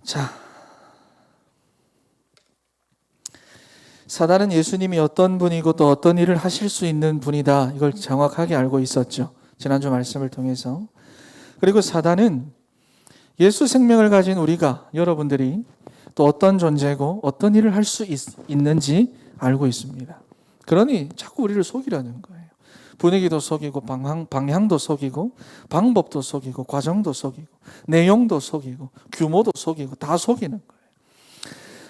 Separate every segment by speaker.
Speaker 1: 자, 사단은 예수님이 어떤 분이고 또 어떤 일을 하실 수 있는 분이다, 이걸 정확하게 알고 있었죠. 지난주 말씀을 통해서. 그리고 사단은 예수 생명을 가진 우리가, 여러분들이 또 어떤 존재고 어떤 일을 할 수 있는지 알고 있습니다. 그러니 자꾸 우리를 속이려는 거예요. 분위기도 속이고 방향도 속이고 방법도 속이고 과정도 속이고 내용도 속이고 규모도 속이고 다 속이는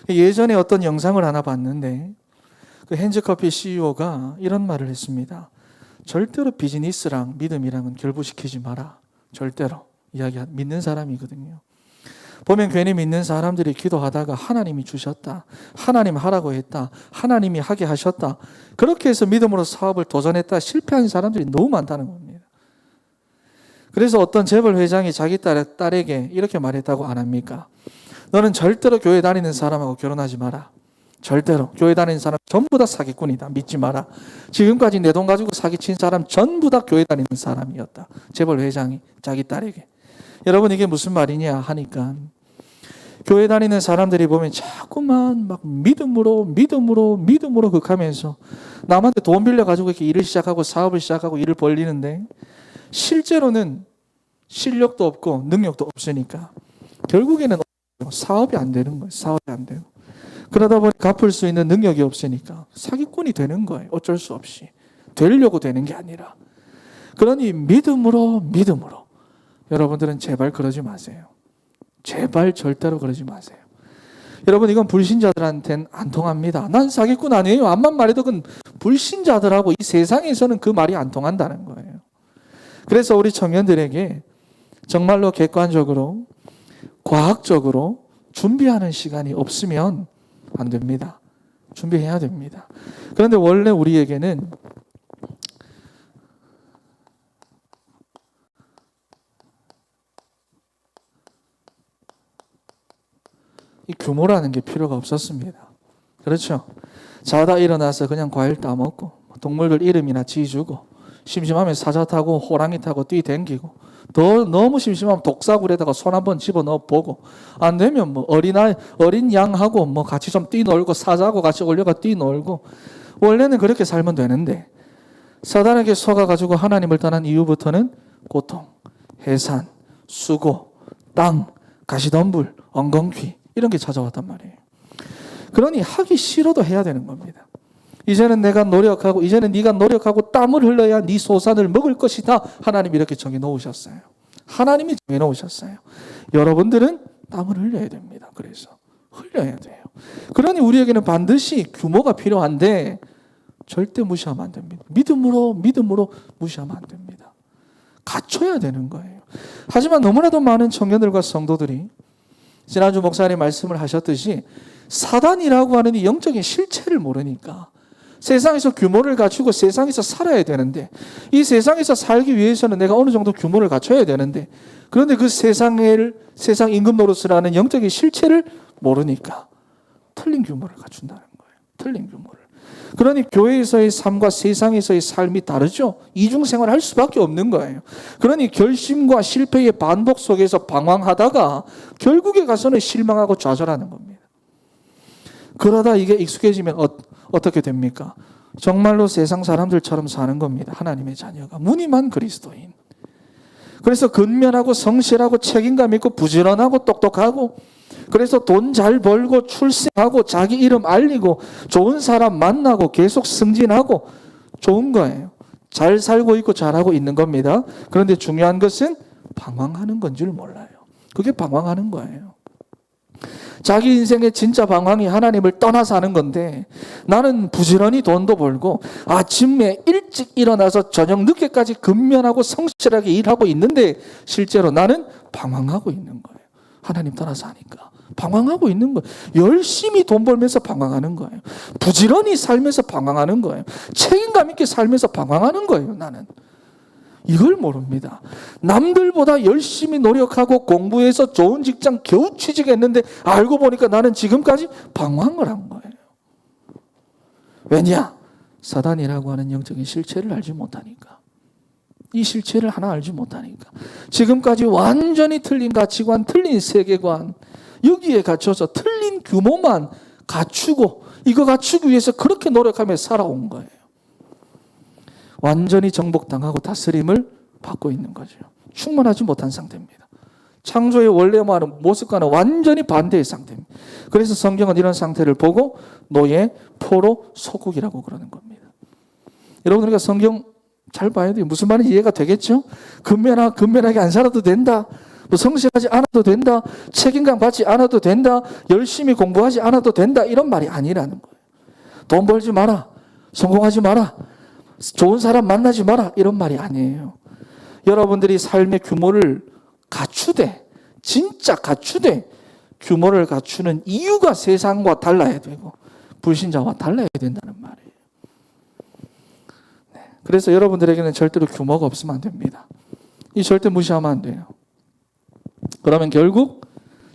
Speaker 1: 거예요. 예전에 어떤 영상을 하나 봤는데 그 핸즈커피 CEO가 이런 말을 했습니다. 절대로 비즈니스랑 믿음이랑은 결부시키지 마라. 절대로. 믿는 사람이거든요. 보면 괜히 믿는 사람들이 기도하다가 하나님이 주셨다, 하나님 하라고 했다, 하나님이 하게 하셨다, 그렇게 해서 믿음으로 사업을 도전했다 실패한 사람들이 너무 많다는 겁니다. 그래서 어떤 재벌 회장이 자기 딸에게 이렇게 말했다고 안 합니까? 너는 절대로 교회 다니는 사람하고 결혼하지 마라. 절대로. 교회 다니는 사람 전부 다 사기꾼이다. 믿지 마라. 지금까지 내 돈 가지고 사기친 사람 전부 다 교회 다니는 사람이었다. 재벌 회장이 자기 딸에게. 여러분, 이게 무슨 말이냐 하니까 교회 다니는 사람들이 보면 자꾸만 막 믿음으로 극하면서 남한테 돈 빌려가지고 이렇게 일을 시작하고 사업을 시작하고 일을 벌리는데 실제로는 실력도 없고 능력도 없으니까 결국에는 사업이 안 되는 거예요. 사업이 안 되고. 그러다 보니 갚을 수 있는 능력이 없으니까 사기꾼이 되는 거예요. 어쩔 수 없이. 되려고 되는 게 아니라. 그러니 믿음으로. 여러분들은 제발 그러지 마세요. 제발 절대로 그러지 마세요. 여러분, 이건 불신자들한테는 안 통합니다. 난 사기꾼 아니에요. 암만 말해도 그건 불신자들하고 이 세상에서는 그 말이 안 통한다는 거예요. 그래서 우리 청년들에게 정말로 객관적으로 과학적으로 준비하는 시간이 없으면 안 됩니다. 준비해야 됩니다. 그런데 원래 우리에게는 이 규모라는 게 필요가 없었습니다. 그렇죠? 자다 일어나서 그냥 과일 따먹고 동물들 이름이나 지어주고 심심하면 사자 타고 호랑이 타고 뛰댕기고 너무 심심하면 독사굴에다가 손 한번 집어넣어 보고 안 되면 뭐 어린 양하고 뭐 같이 좀 뛰놀고 사자하고 같이 올려가 뛰놀고 원래는 그렇게 살면 되는데 사단에게 속아가지고 하나님을 떠난 이후부터는 고통, 해산, 수고, 땅, 가시덤불, 엉겅퀴 이런 게 찾아왔단 말이에요. 그러니 하기 싫어도 해야 되는 겁니다. 이제는 내가 노력하고 이제는 네가 노력하고 땀을 흘려야 네 소산을 먹을 것이다. 하나님이 이렇게 정해놓으셨어요. 하나님이 정해놓으셨어요. 여러분들은 땀을 흘려야 됩니다. 그래서 흘려야 돼요. 그러니 우리에게는 반드시 규모가 필요한데 절대 무시하면 안 됩니다. 믿음으로 무시하면 안 됩니다. 갖춰야 되는 거예요. 하지만 너무나도 많은 청년들과 성도들이 지난주 목사님 말씀을 하셨듯이 사단이라고 하는 이 영적인 실체를 모르니까 세상에서 규모를 갖추고 세상에서 살아야 되는데 이 세상에서 살기 위해서는 내가 어느 정도 규모를 갖춰야 되는데 그런데 그 세상 임금 노릇을 하는 영적인 실체를 모르니까 틀린 규모를 갖춘다는 거예요. 틀린 규모를. 그러니 교회에서의 삶과 세상에서의 삶이 다르죠. 이중생활을 할 수밖에 없는 거예요. 그러니 결심과 실패의 반복 속에서 방황하다가 결국에 가서는 실망하고 좌절하는 겁니다. 그러다 이게 익숙해지면 어떻게 됩니까? 정말로 세상 사람들처럼 사는 겁니다. 하나님의 자녀가. 무늬만 그리스도인. 그래서 근면하고 성실하고 책임감 있고 부지런하고 똑똑하고 그래서 돈 잘 벌고 출세하고 자기 이름 알리고 좋은 사람 만나고 계속 승진하고 좋은 거예요. 잘 살고 있고 잘하고 있는 겁니다. 그런데 중요한 것은 방황하는 건 줄 몰라요. 그게 방황하는 거예요. 자기 인생의 진짜 방황이 하나님을 떠나서 하는 건데 나는 부지런히 돈도 벌고 아침에 일찍 일어나서 저녁 늦게까지 근면하고 성실하게 일하고 있는데 실제로 나는 방황하고 있는 거예요. 하나님 떠나서 하니까 방황하고 있는 거예요. 열심히 돈 벌면서 방황하는 거예요. 부지런히 살면서 방황하는 거예요. 책임감 있게 살면서 방황하는 거예요. 나는 이걸 모릅니다. 남들보다 열심히 노력하고 공부해서 좋은 직장 겨우 취직했는데 알고 보니까 나는 지금까지 방황을 한 거예요. 왜냐? 사단이라고 하는 영적인 실체를 알지 못하니까. 이 실체를 하나 알지 못하니까. 지금까지 완전히 틀린 가치관, 틀린 세계관, 여기에 갇혀서 틀린 규모만 갖추고 이거 갖추기 위해서 그렇게 노력하며 살아온 거예요. 완전히 정복당하고 다스림을 받고 있는 거죠. 충만하지 못한 상태입니다. 창조의 원래 모습과는 완전히 반대의 상태입니다. 그래서 성경은 이런 상태를 보고 노예, 포로, 소국이라고 그러는 겁니다. 여러분, 우리가 성경 잘 봐야 돼요. 무슨 말인지 이해가 되겠죠? 근면하게 안 살아도 된다. 뭐 성실하지 않아도 된다. 책임감 받지 않아도 된다. 열심히 공부하지 않아도 된다. 이런 말이 아니라는 거예요. 돈 벌지 마라. 성공하지 마라. 좋은 사람 만나지 마라. 이런 말이 아니에요. 여러분들이 삶의 규모를 갖추되, 진짜 갖추되 규모를 갖추는 이유가 세상과 달라야 되고 불신자와 달라야 된다는 말이에요. 네. 그래서 여러분들에게는 절대로 규모가 없으면 안 됩니다. 이 절대 무시하면 안 돼요. 그러면 결국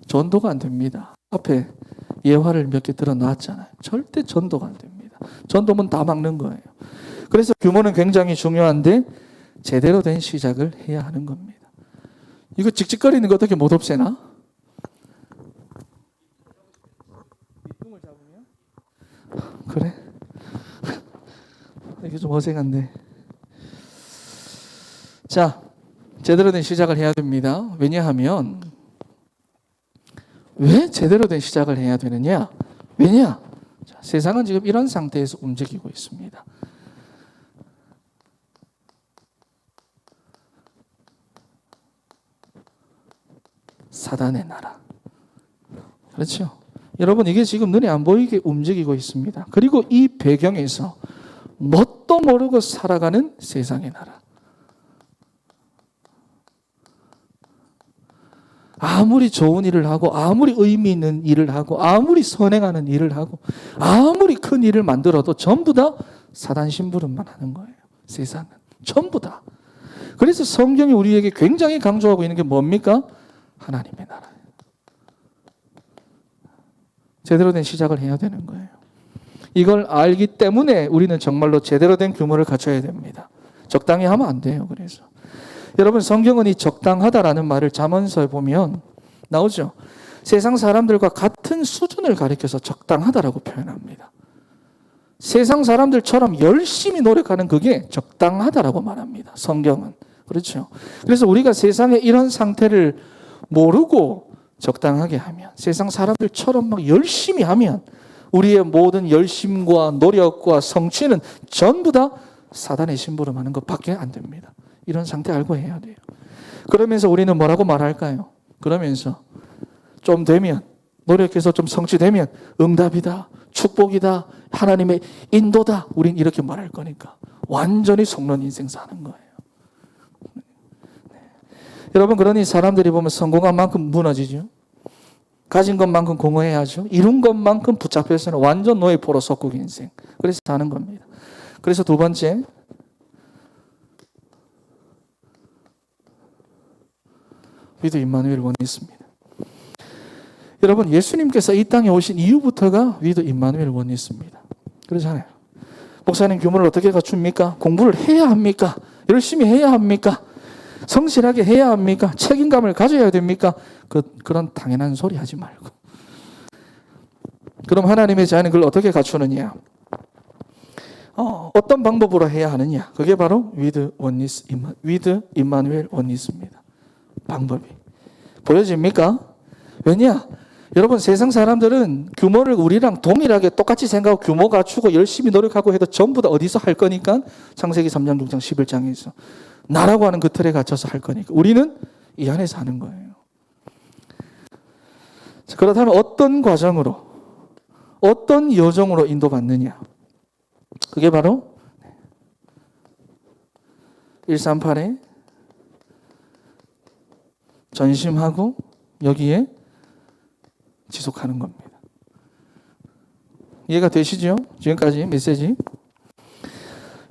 Speaker 1: 전도가 안 됩니다. 앞에 예화를 몇 개 들어놨잖아요. 절대 전도가 안 됩니다. 전도면 다 막는 거예요. 그래서 규모는 굉장히 중요한데 제대로 된 시작을 해야 하는 겁니다. 이거 찍찍거리는 거 어떻게 못 없애나? 밑둥을 잡으면? 그래? 이게 좀 어색한데. 자, 제대로 된 시작을 해야 됩니다. 왜냐하면 왜 제대로 된 시작을 해야 되느냐? 왜냐? 자, 세상은 지금 이런 상태에서 움직이고 있습니다. 사단의 나라. 그렇죠? 여러분, 이게 지금 눈에 안 보이게 움직이고 있습니다. 그리고 이 배경에서 뭣도 모르고 살아가는 세상의 나라. 아무리 좋은 일을 하고 아무리 의미 있는 일을 하고 아무리 선행하는 일을 하고 아무리 큰 일을 만들어도 전부 다 사단 심부름만 하는 거예요. 세상은. 전부 다. 그래서 성경이 우리에게 굉장히 강조하고 있는 게 뭡니까? 하나님의 나라예요. 제대로 된 시작을 해야 되는 거예요. 이걸 알기 때문에 우리는 정말로 제대로 된 규모를 갖춰야 됩니다. 적당히 하면 안 돼요. 그래서 여러분, 성경은 이 적당하다라는 말을 잠언서에 보면 나오죠. 세상 사람들과 같은 수준을 가리켜서 적당하다라고 표현합니다. 세상 사람들처럼 열심히 노력하는 그게 적당하다라고 말합니다. 성경은. 그렇죠. 그래서 우리가 세상의 이런 상태를 모르고 적당하게 하면, 세상 사람들처럼 막 열심히 하면 우리의 모든 열심과 노력과 성취는 전부 다 사단의 심부름하는 것밖에 안 됩니다. 이런 상태 알고 해야 돼요. 그러면서 우리는 뭐라고 말할까요? 그러면서 좀 되면, 노력해서 좀 성취되면 응답이다, 축복이다, 하나님의 인도다, 우린 이렇게 말할 거니까 완전히 속는 인생 사는 거예요. 여러분, 그러니 사람들이 보면 성공한 만큼 무너지죠. 가진 것만큼 공허해야죠. 이룬 것만큼 붙잡혀서는 완전 노예 포로 속국 인생. 그래서 사는 겁니다. 그래서 두 번째, 위드 임마누엘 원리스입니다. 여러분, 예수님께서 이 땅에 오신 이후부터가 위드 임마누엘 원리스입니다. 그렇잖아요. 목사님, 규모를 어떻게 갖춥니까? 공부를 해야 합니까? 열심히 해야 합니까? 성실하게 해야 합니까? 책임감을 가져야 됩니까? 그런 당연한 소리 하지 말고. 그럼 하나님의 자녀는 그걸 어떻게 갖추느냐? 어떤 방법으로 해야 하느냐? 그게 바로 위드 임마누엘 원리스입니다. 방법이. 보여집니까? 왜냐? 여러분, 세상 사람들은 규모를 우리랑 동일하게 똑같이 생각하고 규모 갖추고 열심히 노력하고 해도 전부 다 어디서 할 거니까? 창세기 3장, 6장, 11장에서 나라고 하는 그 틀에 갇혀서 할 거니까 우리는 이 안에서 하는 거예요. 자, 그렇다면 어떤 과정으로, 어떤 여정으로 인도받느냐? 그게 바로 138에 전심하고 여기에 지속하는 겁니다. 이해가 되시죠? 지금까지 메시지.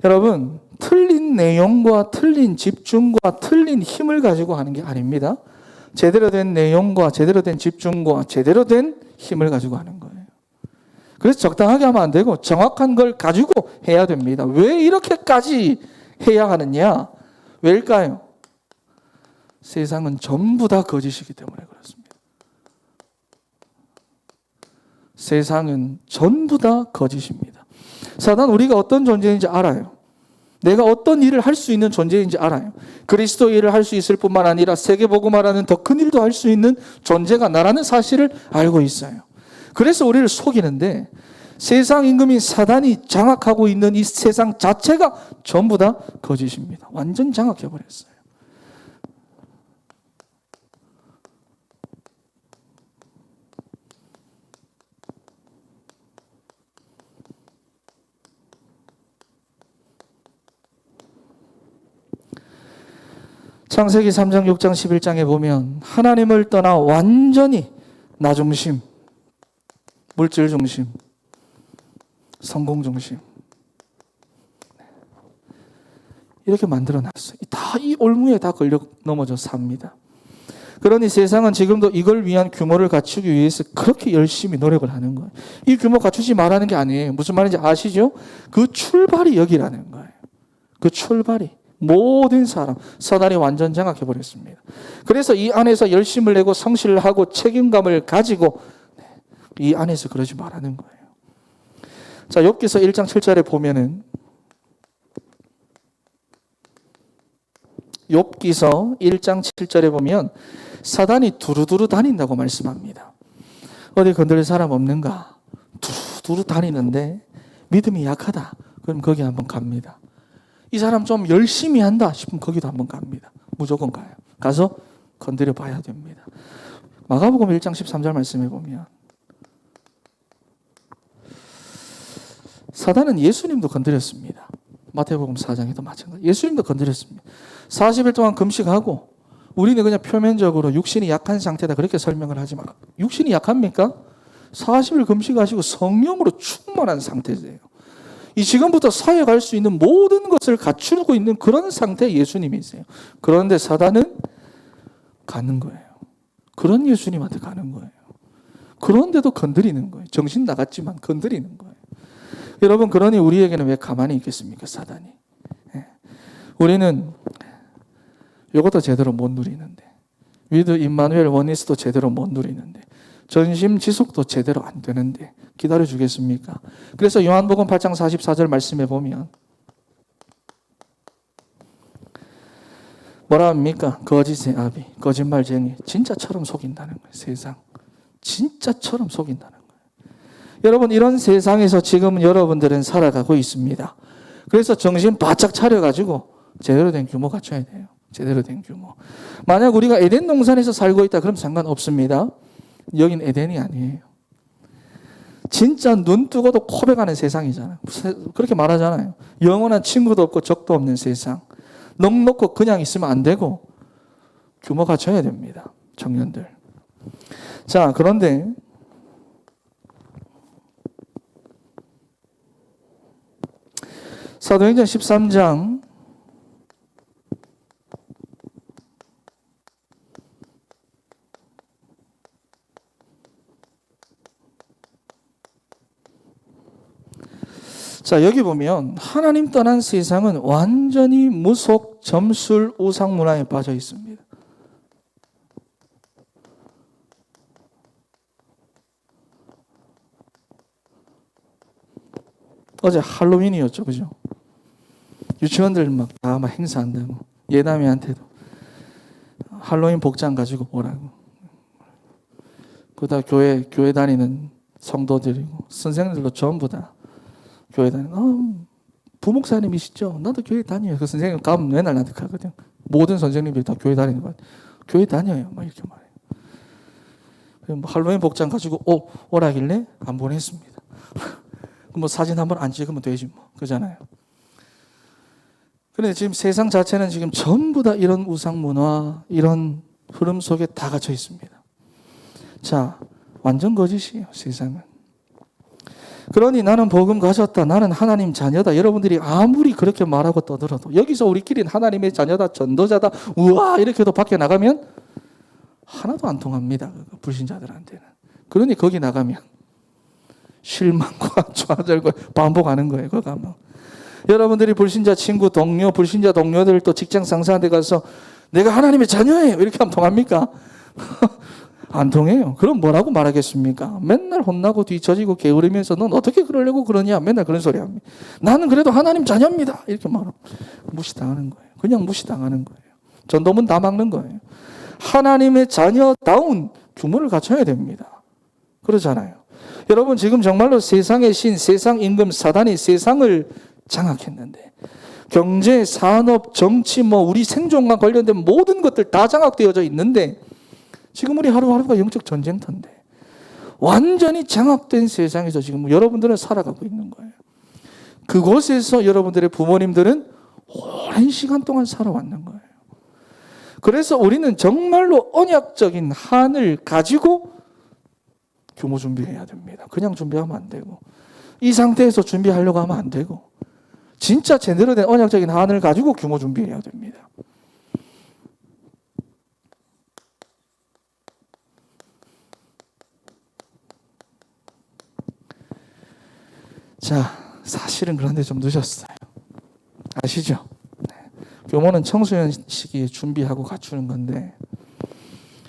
Speaker 1: 여러분, 틀린 내용과 틀린 집중과 틀린 힘을 가지고 하는 게 아닙니다. 제대로 된 내용과 제대로 된 집중과 제대로 된 힘을 가지고 하는 거예요. 그래서 적당하게 하면 안 되고 정확한 걸 가지고 해야 됩니다. 왜 이렇게까지 해야 하느냐? 왜일까요? 세상은 전부 다 거짓이기 때문에 그렇습니다. 세상은 전부 다 거짓입니다. 사단 우리가 어떤 존재인지 알아요. 내가 어떤 일을 할 수 있는 존재인지 알아요. 그리스도 일을 할 수 있을 뿐만 아니라 세계복음화라는 더 큰 일도 할 수 있는 존재가 나라는 사실을 알고 있어요. 그래서 우리를 속이는데 세상 임금인 사단이 장악하고 있는 이 세상 자체가 전부 다 거짓입니다. 완전 장악해버렸어요. 창세기 3장, 6장, 11장에 보면 하나님을 떠나 완전히 나 중심, 물질 중심, 성공 중심 이렇게 만들어놨어요. 다 이 올무에 다 걸려 넘어져 삽니다. 그러니 세상은 지금도 이걸 위한 규모를 갖추기 위해서 그렇게 열심히 노력을 하는 거예요. 이 규모 갖추지 말라는 게 아니에요. 무슨 말인지 아시죠? 그 출발이 여기라는 거예요. 그 출발이. 모든 사람, 사단이 완전 장악해버렸습니다. 그래서 이 안에서 열심을 내고 성실을 하고 책임감을 가지고 이 안에서 그러지 말라는 거예요. 자, 욥기서 1장 7절에 보면은 욥기서 1장 7절에 보면 사단이 두루두루 다닌다고 말씀합니다. 어디 건드릴 사람 없는가? 두루두루 다니는데 믿음이 약하다. 그럼 거기 한번 갑니다. 이 사람 좀 열심히 한다 싶으면 거기도 한번 갑니다. 무조건 가요. 가서 건드려 봐야 됩니다. 마가복음 1장 13절 말씀해 보면 사단은 예수님도 건드렸습니다. 마태복음 4장에도 마찬가지. 예수님도 건드렸습니다. 40일 동안 금식하고 우리는 그냥 표면적으로 육신이 약한 상태다 그렇게 설명을 하지 마라. 육신이 약합니까? 40일 금식하시고 성령으로 충만한 상태세요. 이 지금부터 사회 갈 수 있는 모든 것을 갖추고 있는 그런 상태의 예수님이세요. 그런데 사단은 가는 거예요. 그런 예수님한테 가는 거예요. 그런데도 건드리는 거예요. 정신 나갔지만 건드리는 거예요. 여러분, 그러니 우리에게는 왜 가만히 있겠습니까? 사단이. 우리는 이것도 제대로 못 누리는데, 위드 임마누엘 원니스도 제대로 못 누리는데, 전심 지속도 제대로 안 되는데 기다려 주겠습니까? 그래서 요한복음 8장 44절 말씀에 보면 뭐라 합니까? 거짓의 아비, 거짓말쟁이, 진짜처럼 속인다는 거예요. 세상 진짜처럼 속인다는 거예요. 여러분, 이런 세상에서 지금 여러분들은 살아가고 있습니다. 그래서 정신 바짝 차려가지고 제대로 된 규모 갖춰야 돼요. 제대로 된 규모. 만약 우리가 에덴 동산에서 살고 있다 그럼 상관없습니다. 여긴 에덴이 아니에요. 진짜 눈 뜨고도 코백하는 세상이잖아요. 그렇게 말하잖아요. 영원한 친구도 없고 적도 없는 세상. 넉넉고 그냥 있으면 안 되고 규모 갖춰야 됩니다. 청년들. 자, 그런데 사도행전 13장 자, 여기 보면 하나님 떠난 세상은 완전히 무속, 점술, 우상 문화에 빠져 있습니다. 어제 할로윈이었죠, 그죠? 유치원들 다 행사한다고. 예담이한테도 할로윈 복장 가지고 오라고. 그다 교회 다니는 성도들이고 선생님들도 전부 다 교회 다니는. 부목사님이시죠? 나도 교회 다녀요. 그 선생님 가면 맨날 나한테 가거든. 모든 선생님들이 다 교회 다니는 거야. 교회 다녀요. 막 이렇게 말해요. 뭐 할로윈 복장 가지고 오라길래 안 보냈습니다. 뭐 사진 한번 안 찍으면 되지 뭐. 그잖아요. 그런데 지금 세상 자체는 지금 전부 다 이런 우상 문화, 이런 흐름 속에 다 갇혀 있습니다. 자, 완전 거짓이에요, 세상은. 그러니 나는 복음 가졌다, 나는 하나님 자녀다. 여러분들이 아무리 그렇게 말하고 떠들어도 여기서 우리끼리는 하나님의 자녀다, 전도자다, 우와 이렇게도 밖에 나가면 하나도 안 통합니다. 불신자들한테는. 그러니 거기 나가면 실망과 좌절과 반복하는 거예요. 거기 가면. 여러분들이 불신자 친구, 동료, 불신자 동료들 또 직장 상사한테 가서 내가 하나님의 자녀예요 이렇게 하면 통합니까? 안 통해요. 그럼 뭐라고 말하겠습니까? 맨날 혼나고 뒤처지고 게으르면서 넌 어떻게 그러려고 그러냐? 맨날 그런 소리 합니다. 나는 그래도 하나님 자녀입니다. 이렇게 말하면 무시당하는 거예요. 그냥 무시당하는 거예요. 전도문 다 막는 거예요. 하나님의 자녀다운 규모를 갖춰야 됩니다. 그러잖아요. 여러분 지금 정말로 세상의 신, 세상 임금 사단이 세상을 장악했는데 경제, 산업, 정치, 우리 생존과 관련된 모든 것들 다 장악되어져 있는데 지금 우리 하루하루가 영적 전쟁터인데 완전히 장악된 세상에서 지금 여러분들은 살아가고 있는 거예요. 그곳에서 여러분들의 부모님들은 오랜 시간 동안 살아왔는 거예요. 그래서 우리는 정말로 언약적인 한을 가지고 규모 준비해야 됩니다. 그냥 준비하면 안 되고 이 상태에서 준비하려고 하면 안 되고 진짜 제대로 된 언약적인 한을 가지고 규모 준비해야 됩니다. 자, 사실은 그런데 좀 늦었어요. 아시죠? 네. 규모는 청소년 시기에 준비하고 갖추는 건데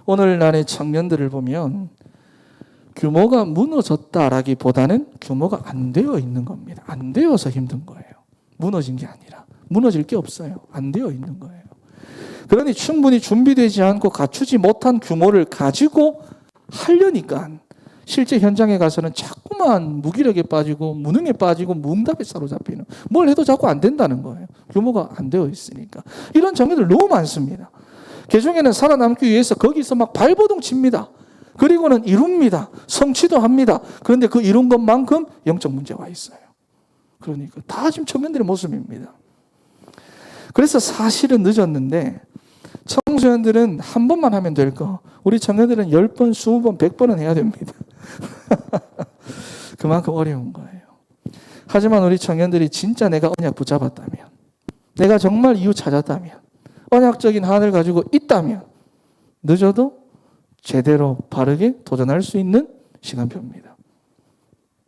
Speaker 1: 오늘날의 청년들을 보면 규모가 무너졌다라기보다는 규모가 안 되어 있는 겁니다. 안 되어서 힘든 거예요. 무너진 게 아니라 무너질 게 없어요. 안 되어 있는 거예요. 그러니 충분히 준비되지 않고 갖추지 못한 규모를 가지고 하려니까 실제 현장에 가서는 자꾸만 무기력에 빠지고 무능에 빠지고 무응답에 사로잡히는 뭘 해도 자꾸 안 된다는 거예요. 규모가 안 되어 있으니까. 이런 장면들 너무 많습니다. 개중에는 살아남기 위해서 거기서 막 발버둥 칩니다. 그리고는 이룹니다. 성취도 합니다. 그런데 그 이룬 것만큼 영적 문제가 있어요. 그러니까 다 지금 청년들의 모습입니다. 그래서 사실은 늦었는데 청소년들은 한 번만 하면 될 거 우리 청년들은 10번, 20번, 100번은 해야 됩니다. 그만큼 어려운 거예요. 하지만 우리 청년들이 진짜 내가 언약 붙잡았다면 내가 정말 이유 찾았다면 언약적인 한을 가지고 있다면 늦어도 제대로 바르게 도전할 수 있는 시간표입니다.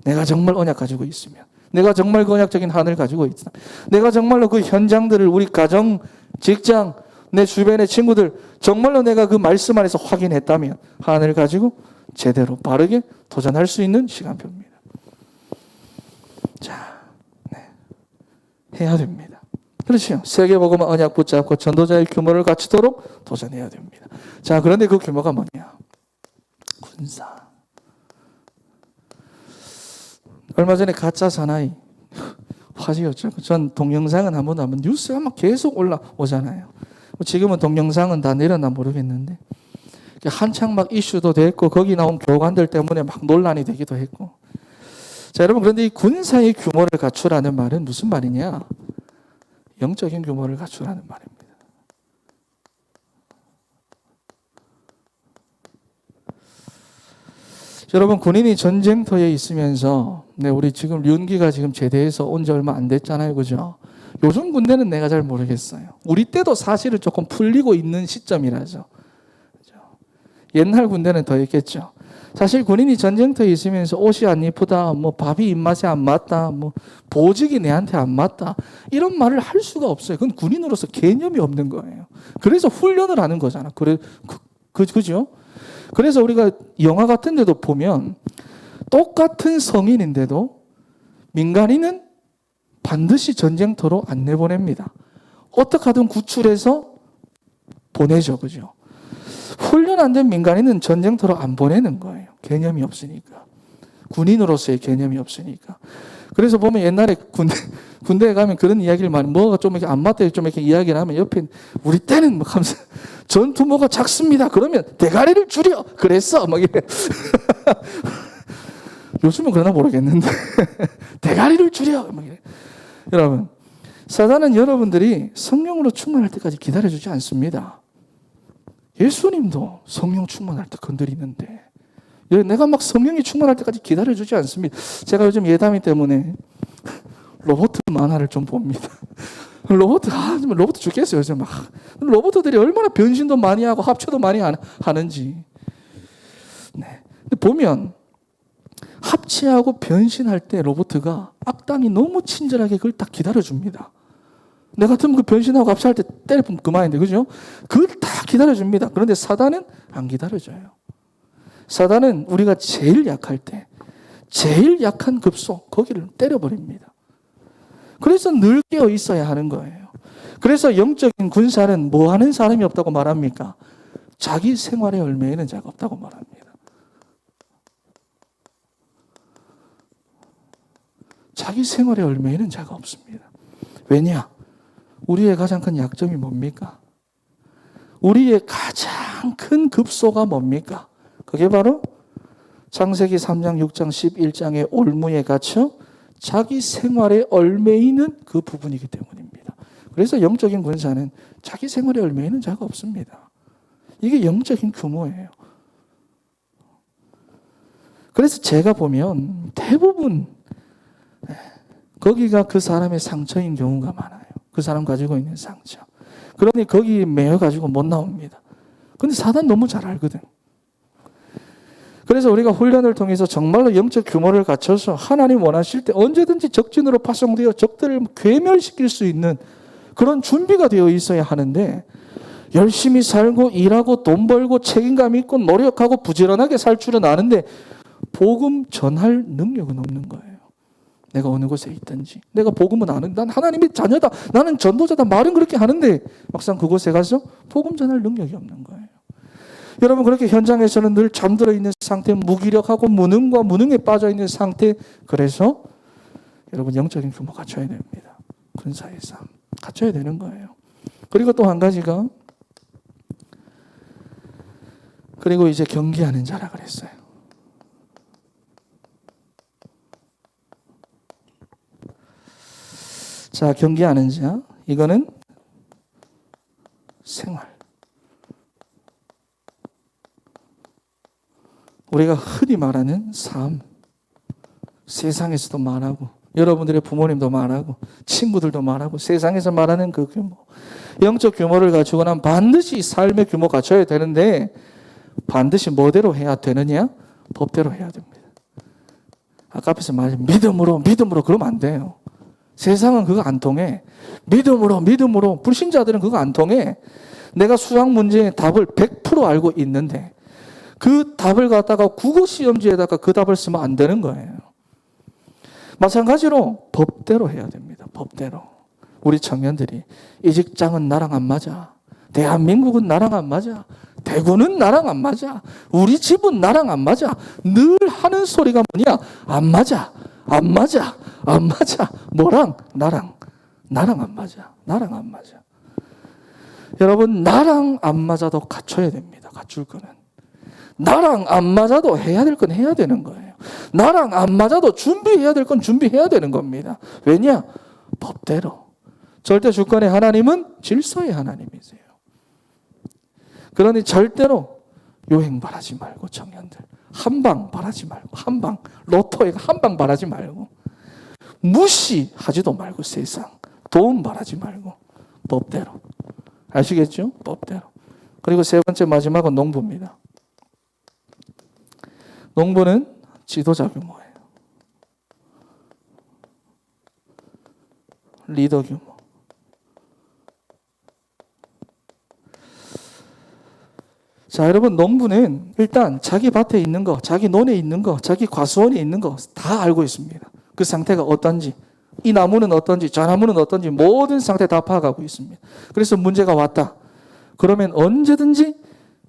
Speaker 1: 내가 정말 언약 가지고 있으면 내가 정말 그 언약적인 한을 가지고 있다. 내가 정말로 그 현장들을 우리 가정, 직장, 내 주변의 친구들 정말로 내가 그 말씀 안에서 확인했다면 한을 가지고 제대로 바르게 도전할 수 있는 시간표입니다. 자, 해야 됩니다. 그렇죠. 세계복음화 언약 붙잡고 전도자의 규모를 갖추도록 도전해야 됩니다. 자, 그런데 그 규모가 뭐냐? 군사. 얼마 전에 가짜 사나이 화제였죠. 전 동영상은 한 번도 안 봤는데 뉴스가 막 계속 올라오잖아요. 지금은 동영상은 다 내렸나 모르겠는데 한창 막 이슈도 됐고 거기 나온 교관들 때문에 막 논란이 되기도 했고. 자, 여러분 그런데 이 군사의 규모를 갖추라는 말은 무슨 말이냐? 영적인 규모를 갖추라는 말입니다. 여러분 군인이 전쟁터에 있으면서 우리 지금 륜기가 지금 제대해서 온 지 얼마 안 됐잖아요. 그죠? 요즘 군대는 내가 잘 모르겠어요. 우리 때도 사실은 조금 풀리고 있는 시점이라서. 그죠? 옛날 군대는 더 있겠죠. 사실 군인이 전쟁터에 있으면서 옷이 안 이쁘다, 밥이 입맛에 안 맞다, 보직이 내한테 안 맞다 이런 말을 할 수가 없어요. 그건 군인으로서 개념이 없는 거예요. 그래서 훈련을 하는 거잖아. 그죠? 그래서 우리가 영화 같은 데도 보면 똑같은 성인인데도 민간인은 반드시 전쟁터로 안 내보냅니다. 어떻게 하든 구출해서 보내죠. 그죠? 훈련 안 된 민간인은 전쟁터로 안 보내는 거예요. 개념이 없으니까. 군인으로서의 개념이 없으니까. 그래서 보면 옛날에 군대에 가면 그런 이야기를 많이, 뭐가 좀 이렇게 안 맞다, 좀 이렇게 이야기를 하면 옆에, 우리 때는 막 하면서, 전투모가 작습니다. 그러면 대가리를 줄여! 그랬어! 막 이래. 요즘은 그러나 모르겠는데. 대가리를 줄여! 막 이래. 여러분, 사단은 여러분들이 성령으로 충만할 때까지 기다려주지 않습니다. 예수님도 성령 충만할 때 건드리는데, 내가 막 성령이 충만할 때까지 기다려주지 않습니다. 제가 요즘 예담이 때문에 로봇 만화를 좀 봅니다. 로봇 죽겠어요. 요즘 막 로봇들이 얼마나 변신도 많이 하고 합체도 많이 하는지. 근데 보면 합체하고 변신할 때 로봇가 악당이 너무 친절하게 그걸 딱 기다려줍니다. 내가 같으면 그 변신하고 합체할 때 때려보면 그만인데, 그죠? 그걸 다 기다려줍니다. 그런데 사단은 안 기다려줘요. 사단은 우리가 제일 약할 때, 제일 약한 급소, 거기를 때려버립니다. 그래서 늘 깨어 있어야 하는 거예요. 그래서 영적인 군사는 뭐 하는 사람이 없다고 말합니까? 자기 생활의 열매에는 자가 없다고 말합니다. 자기 생활의 열매에는 자가 없습니다. 왜냐? 우리의 가장 큰 약점이 뭡니까? 우리의 가장 큰 급소가 뭡니까? 그게 바로 창세기 3장, 6장, 11장의 올무에 갇혀 자기 생활의 열매이는 그 부분이기 때문입니다. 그래서 영적인 군사는 자기 생활의 열매이는 자가 없습니다. 이게 영적인 규모예요. 그래서 제가 보면 대부분 거기가 그 사람의 상처인 경우가 많아요. 그 사람 가지고 있는 상처. 그러니 거기 매여가지고 못 나옵니다. 근데 사단 너무 잘 알거든. 그래서 우리가 훈련을 통해서 정말로 영적 규모를 갖춰서 하나님 원하실 때 언제든지 적진으로 파송되어 적들을 괴멸시킬 수 있는 그런 준비가 되어 있어야 하는데, 열심히 살고 일하고 돈 벌고 책임감 있고 노력하고 부지런하게 살 줄은 아는데 복음 전할 능력은 없는 거예요. 내가 어느 곳에 있든지 내가 복음은 아는, 난 하나님의 자녀다, 나는 전도자다 말은 그렇게 하는데 막상 그곳에 가서 복음 전할 능력이 없는 거예요. 여러분, 그렇게 현장에서는 늘 잠들어 있는 상태, 무기력하고 무능과 무능에 빠져 있는 상태. 그래서 여러분, 영적인 규모 갖춰야 됩니다. 군사의 삶 갖춰야 되는 거예요. 그리고 또 한 가지가, 그리고 이제 경계하는 자라 그랬어요. 자, 경계하는 자, 이거는 생활. 우리가 흔히 말하는 삶, 세상에서도 말하고 여러분들의 부모님도 말하고 친구들도 말하고 세상에서 말하는 그 규모, 영적 규모를 갖추고 나면 반드시 삶의 규모 갖춰야 되는데, 반드시 뭐대로 해야 되느냐? 법대로 해야 됩니다. 아까 앞에서 말한 믿음으로 그러면 안 돼요. 세상은 그거 안 통해. 믿음으로 불신자들은 그거 안 통해. 내가 수학 문제의 답을 100% 알고 있는데 그 답을 갖다가 국어 시험지에다가 그 답을 쓰면 안 되는 거예요. 마찬가지로 법대로 해야 됩니다. 법대로. 우리 청년들이 이 직장은 나랑 안 맞아. 대한민국은 나랑 안 맞아. 대구는 나랑 안 맞아. 우리 집은 나랑 안 맞아. 늘 하는 소리가 뭐냐? 안 맞아. 뭐랑? 나랑 안 맞아. 나랑 안 맞아. 여러분, 나랑 안 맞아도 갖춰야 됩니다. 갖출 거는. 나랑 안 맞아도 해야 될 건 해야 되는 거예요. 나랑 안 맞아도 준비해야 될 건 준비해야 되는 겁니다. 왜냐? 법대로. 절대 주권의 하나님은 질서의 하나님이세요. 그러니 절대로 요행 바라지 말고, 청년들 한방 바라지 말고, 한방 로또에 한방 바라지 말고, 무시하지도 말고, 세상 도움 바라지 말고 법대로. 아시겠죠? 법대로. 그리고 세 번째, 마지막은 농부입니다. 농부는 지도자 규모예요. 리더 규모. 자, 여러분, 농부는 일단 자기 밭에 있는 거, 자기 논에 있는 거, 자기 과수원에 있는 거 다 알고 있습니다. 그 상태가 어떤지, 이 나무는 어떤지, 저 나무는 어떤지 모든 상태 다 파악하고 있습니다. 그래서 문제가 왔다. 그러면 언제든지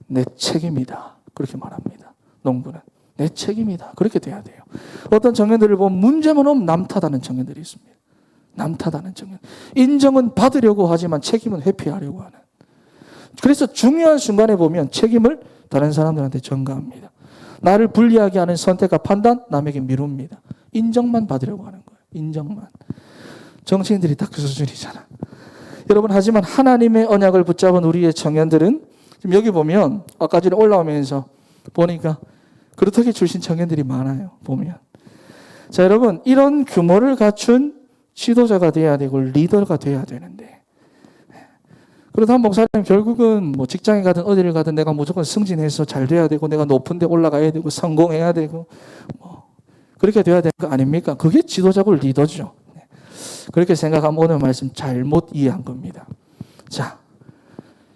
Speaker 1: 내 책임이다. 그렇게 말합니다. 농부는. 내 책임이다. 그렇게 돼야 돼요. 어떤 청년들을 보면 문제만 오면 남 탓하는 청년들이 있습니다. 남 탓하는 청년. 인정은 받으려고 하지만 책임은 회피하려고 하는. 그래서 중요한 순간에 보면 책임을 다른 사람들한테 전가합니다. 나를 불리하게 하는 선택과 판단 남에게 미룹니다. 인정만 받으려고 하는 거예요. 인정만. 정치인들이 딱 그 수준이잖아. 여러분, 하지만 하나님의 언약을 붙잡은 우리의 청년들은 지금 여기 보면 아까 전에 올라오면서 보니까 그렇게 출신 청년들이 많아요. 보면. 자, 여러분, 이런 규모를 갖춘 지도자가 돼야 되고 리더가 돼야 되는데, 그러다 목사님 결국은 뭐 직장에 가든 어디를 가든 내가 무조건 승진해서 잘 돼야 되고 내가 높은 데 올라가야 되고 성공해야 되고 뭐 그렇게 돼야 되는 거 아닙니까? 그게 지도자고 리더죠. 그렇게 생각하면 오늘 말씀 잘못 이해한 겁니다. 자,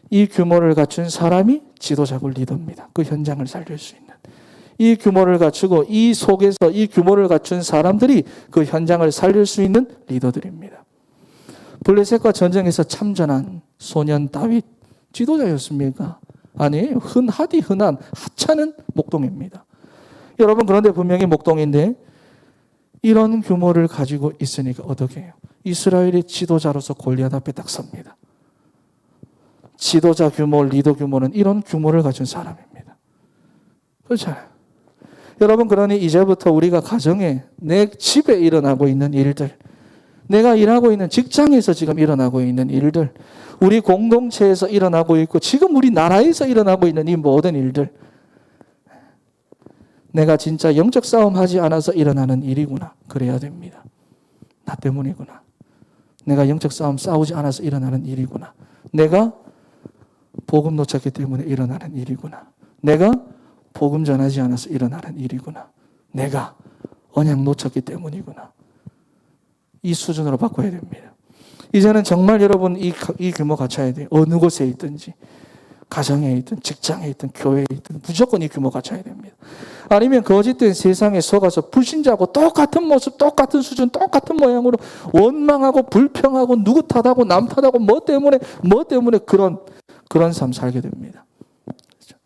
Speaker 1: 이 규모를 갖춘 사람이 지도자고 리더입니다. 그 현장을 살릴 수 있는. 이 규모를 갖추고 이 속에서 이 규모를 갖춘 사람들이 그 현장을 살릴 수 있는 리더들입니다. 블레셋과 전쟁에서 참전한 소년 다윗 지도자였습니까? 아니에요. 흔한 하찮은 목동입니다. 여러분, 그런데 분명히 목동인데 이런 규모를 가지고 있으니까 어떻게 해요? 이스라엘의 지도자로서 골리앗 앞에 딱 섭니다. 지도자 규모, 리더 규모는 이런 규모를 가진 사람입니다. 그렇잖아요. 여러분, 그러니 이제부터 우리가 가정에, 내 집에 일어나고 있는 일들, 내가 일하고 있는 직장에서 지금 일어나고 있는 일들, 우리 공동체에서 일어나고 있고 지금 우리 나라에서 일어나고 있는 이 모든 일들, 내가 진짜 영적 싸움 하지 않아서 일어나는 일이구나. 그래야 됩니다. 나 때문이구나. 내가 영적 싸움 싸우지 않아서 일어나는 일이구나. 내가 복음 놓쳤기 때문에 일어나는 일이구나. 내가 복음 전하지 않아서 일어나는 일이구나. 내가 언약 놓쳤기 때문이구나. 이 수준으로 바꿔야 됩니다. 이제는 정말 여러분 이 규모 갖춰야 돼요. 어느 곳에 있든지. 가정에 있든 직장에 있든 교회에 있든 무조건 이 규모 갖춰야 됩니다. 아니면 거짓된 세상에 속아서 불신자하고 똑같은 모습, 똑같은 수준, 똑같은 모양으로 원망하고 불평하고 누구 탓하고 남 탓하고 뭐 때문에 그런 삶 살게 됩니다. 그렇죠?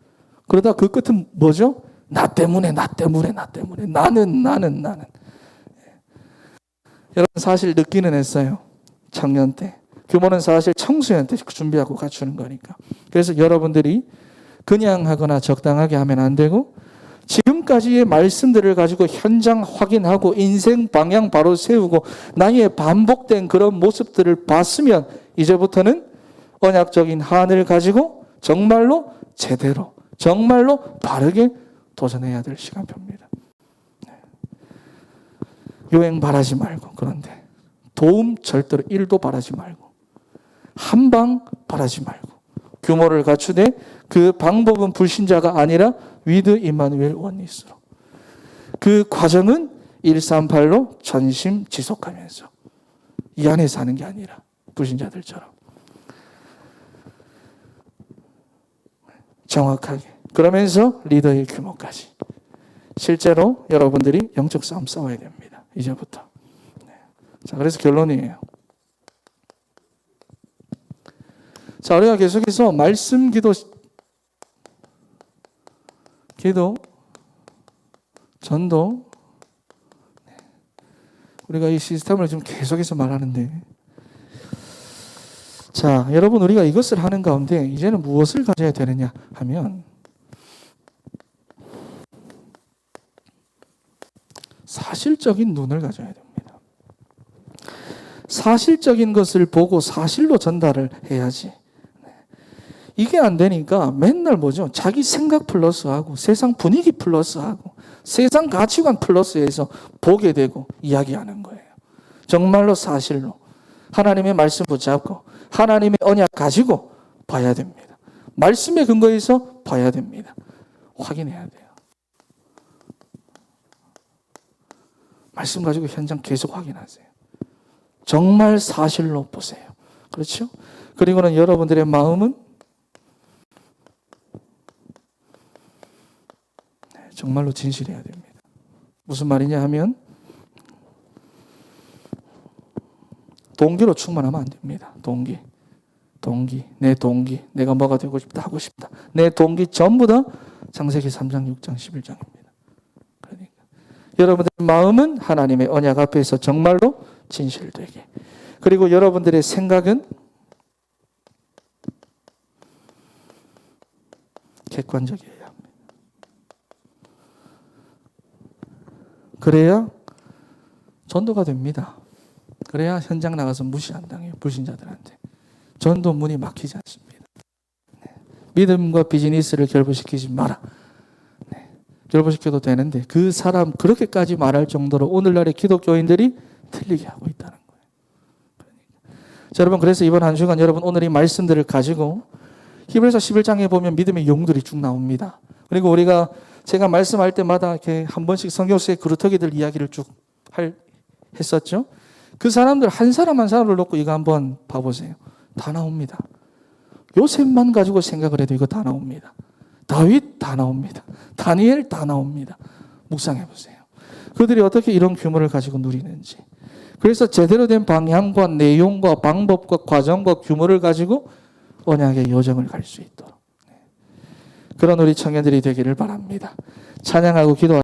Speaker 1: 그러다 그 끝은 뭐죠? 나 때문에 나는. 여러분, 사실 늦기는 했어요. 작년 때. 규모는 사실 청소년 때 준비하고 갖추는 거니까. 그래서 여러분들이 그냥 하거나 적당하게 하면 안 되고 지금까지의 말씀들을 가지고 현장 확인하고 인생 방향 바로 세우고 나의 반복된 그런 모습들을 봤으면 이제부터는 언약적인 한을 가지고 정말로 제대로, 정말로 바르게 도전해야 될 시간표입니다. 요행 바라지 말고, 그런데 도움 절대로 1도 바라지 말고, 한방 바라지 말고, 규모를 갖추되 그 방법은 불신자가 아니라 위드 임마누엘 원리스로, 그 과정은 138로 전심 지속하면서 이 안에 사는 게 아니라 불신자들처럼 정확하게, 그러면서 리더의 규모까지. 실제로 여러분들이 영적 싸움 싸워야 됩니다. 이제부터. 자, 그래서 결론이에요. 자, 우리가 계속해서 말씀 기도, 전도, 우리가 이 시스템을 좀 계속해서 말하는데, 자, 여러분, 우리가 이것을 하는 가운데 이제는 무엇을 가져야 되느냐 하면 사실적인 눈을 가져야 됩니다. 사실적인 것을 보고 사실로 전달을 해야지. 이게 안 되니까 맨날 뭐죠? 자기 생각 플러스하고 세상 분위기 플러스하고 세상 가치관 플러스해서 보게 되고 이야기하는 거예요. 정말로 사실로 하나님의 말씀 붙잡고 하나님의 언약 가지고 봐야 됩니다. 말씀에 근거해서 봐야 됩니다. 확인해야 돼요. 말씀 가지고 현장 계속 확인하세요. 정말 사실로 보세요. 그렇죠? 그리고는 여러분들의 마음은 정말로 진실해야 됩니다. 무슨 말이냐 하면 동기로 충만하면 안 됩니다. 동기, 내 동기, 내가 뭐가 되고 싶다, 하고 싶다. 내 동기 전부 다 창세기 3장, 6장, 11장입니다. 그러니까 여러분들의 마음은 하나님의 언약 앞에서 정말로 진실되게. 그리고 여러분들의 생각은 객관적이어야 합니다. 그래야 전도가 됩니다. 그래야 현장 나가서 무시 안 당해요. 불신자들한테. 전도 문이 막히지 않습니다. 네. 믿음과 비즈니스를 결부시키지 마라. 네. 결부시켜도 되는데 그 사람 그렇게까지 말할 정도로 오늘날의 기독교인들이 틀리게 하고 있다는 거예요. 자, 여러분, 그래서 이번 한 주간 여러분 오늘 이 말씀들을 가지고 히브리서 11장에 보면 믿음의 용들이 쭉 나옵니다. 그리고 우리가 제가 말씀할 때마다 이렇게 한 번씩 성경 속의 그루터기들 이야기를 쭉 했었죠. 그 사람들 한 사람 한 사람을 놓고 이거 한번 봐보세요. 다 나옵니다. 요셉만 가지고 생각을 해도 이거 다 나옵니다. 다윗 다 나옵니다. 다니엘 다 나옵니다. 묵상해 보세요. 그들이 어떻게 이런 규모를 가지고 누리는지. 그래서 제대로 된 방향과 내용과 방법과 과정과 규모를 가지고 언약의 여정을 갈 수 있도록. 그런 우리 청년들이 되기를 바랍니다. 찬양하고 기도